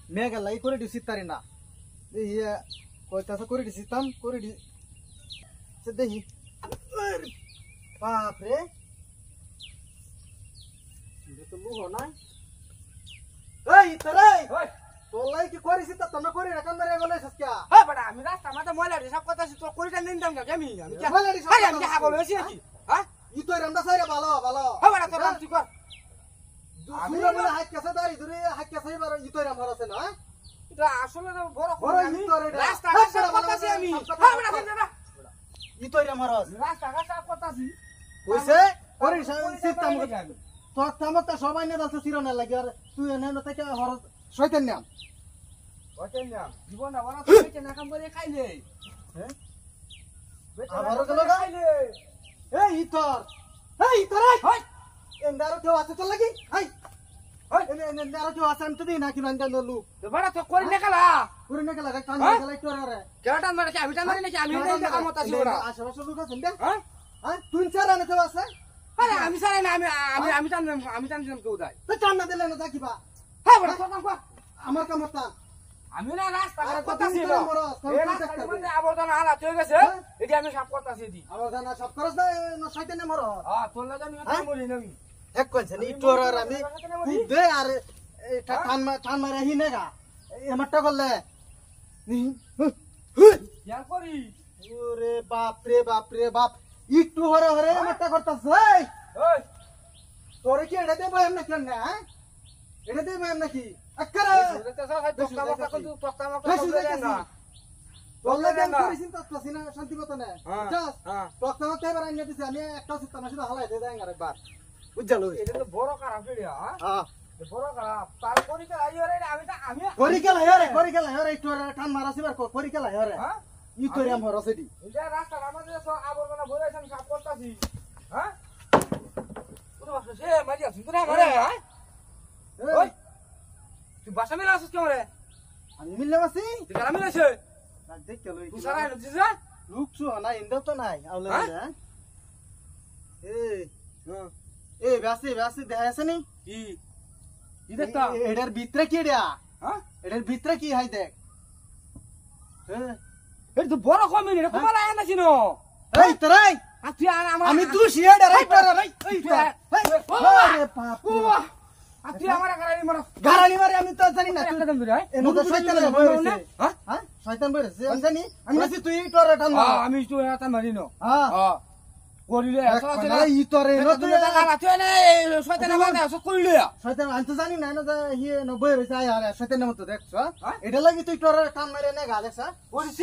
মেঘা লাই করে দিছি তারি না ইয়া কইতাছে করে দিছিতাম করে দি সে দেখি বাপ রে এটা তো লুহ নাই এই তরে ওই তোলাই কি করিস তা তুমি করি রাখান ধরে বলে সস্কা হ্যাঁ বড় আমি রাস্তা মাথা ময়লা সব কথা তো করিটা নিন দাম আমি আমি কি হাবল হইছি নাকি হ্যাঁ ই তো রামদা সাইরে ভালো ভালো হ্যাঁ বড় তোর তুই কর আমি বলে হাত কাছে দাঁড়ি ধরে হাত কাছে বার ই তো রাম হরছে না এটা আসলে তো বড় বড় ই তো রে রাস্তা রাস্তা কথাছি আমি হ্যাঁ বড় ই তো রাম হরছ রাস্তা রাস্তা কথাছি কইছে করি সিস্টেম তো তামতা সবাই না দাস সিরনা লাগি আর তুই এনে না থেকে হরছ শয়তান নাম ওটা না জীবনটা বড় থেকে না কাম করে খাইলে হ্যাঁ বেটা আবারও গেল গা? খাইলে এই ইতর হই এন্দারো কেউ আছে তোর লাগি হাই হই এন্দারো কেউ আছে আমি তো দিই না কি নান জানো লু তো বড় তো করি না কালা পুরি না গেলা কান হ্যাঁ? গেলা একটু রে কেডা মারে কি আমি টান মারি নাকি আমি এই দেখা মত আছি বড় আশেপাশে লোক আছেন দে হ্যাঁ হ্যাঁ তুই চার আনে তো আছে আরে আমি সারা না আমি টান দিলাম কেউ দাই তো চান্না দিলে না দেখিবা হ্যাঁ বড় তোর কাম কর আমার কামটা আমি না রাস্তা আরে কথাছি কতদিন ধরে মরো, এই কতদিন রাস্তা দেখতে মধ্যে আবর্জনা আলা চলে গেছে হ্যাঁ? এটি আমি সব কথাছি দি আমার জানা সব খরচ না শয়তানে মরো হ্যাঁ তোর লাগি আমি হ্যাঁ? মরি নবি এক কইছে নি তোর আর আমি খুব দে আর এটা টান মারা হি নেগা এমারটা করলে ইয়ার করি ওরে বাপ রে বাপ একটু হরে হরে এমারটা করতাছ এই ওই তোরে কি এটা দেব এমন কেন না এটা দেব এমন নাকি আকারে এটা সব টক্কা মক্কা কিন্তু টক্কা মক্কা বেশি করে দেখেছি। না তোলে দেন না। করিস তো পাসিনা শান্তি মত না হ্যাঁ, জাস হ্যাঁ। টকটা মত এবার আইনে দিছি আমি একটা সিস্টেম শুধু হালাই দে দেন আরেকবার বুঝছাল এটা তো বড় খারাপ রেডিয়া হ্যাঁ বড় খারাপ তার করি কে আইও রে আমি করি গেলা হরে একটু টান মারাছি বার করি গেলা হরে হ্যাঁ ই তো রাম হরসেডি এটা রাস্তা আমাদের সব আবর্জনা ভরে আমি সব করতাছি হ্যাঁ পুরো বাসা সে মারি আছিস তুই না মারে হ্যাঁ ওই তুই বাসা মেলা আসিস কেমন রে আমি মিললে মাসি তুই গালা মেলাছে দেখ চলো তুই সারা এনেছিস না লুকছু না ইন্দা তো নাই আউলে হ্যাঁ? এ বাসি দেখাছে নি কি কি দেখতা এটার ভিতরে কি রে হ্যাঁ এটার ভিতরে কি হাই দেখ হ্যাঁ এটা তো বড় কমে রে কোলা আয় না চিনো এই তরাই আর তুই আমার আমি তুই শিয়াডা রাইট রাইট এই আরে বাপ আর তুই আমার গাড়ি মার গারানি মারে আমি তো জানি না একটা দাম দিরা এনো তো শয়তান বইছে হ্যাঁ হ্যাঁ শয়তান বইছে আমি জানি আমি নাসি তুই তোরে টান মার আমি তুই এটা মারিনো হ্যাঁ হ্যাঁ করিলে ই তোরে এনো তুই তুই না শয়তান বাদে সব করিলে শয়তান আমি তো জানি না না হি 90 হইছে আয় শয়তানের মতো দেখছ এটা লাগি তুই তোরে টান মারে না গা দেখছ করিস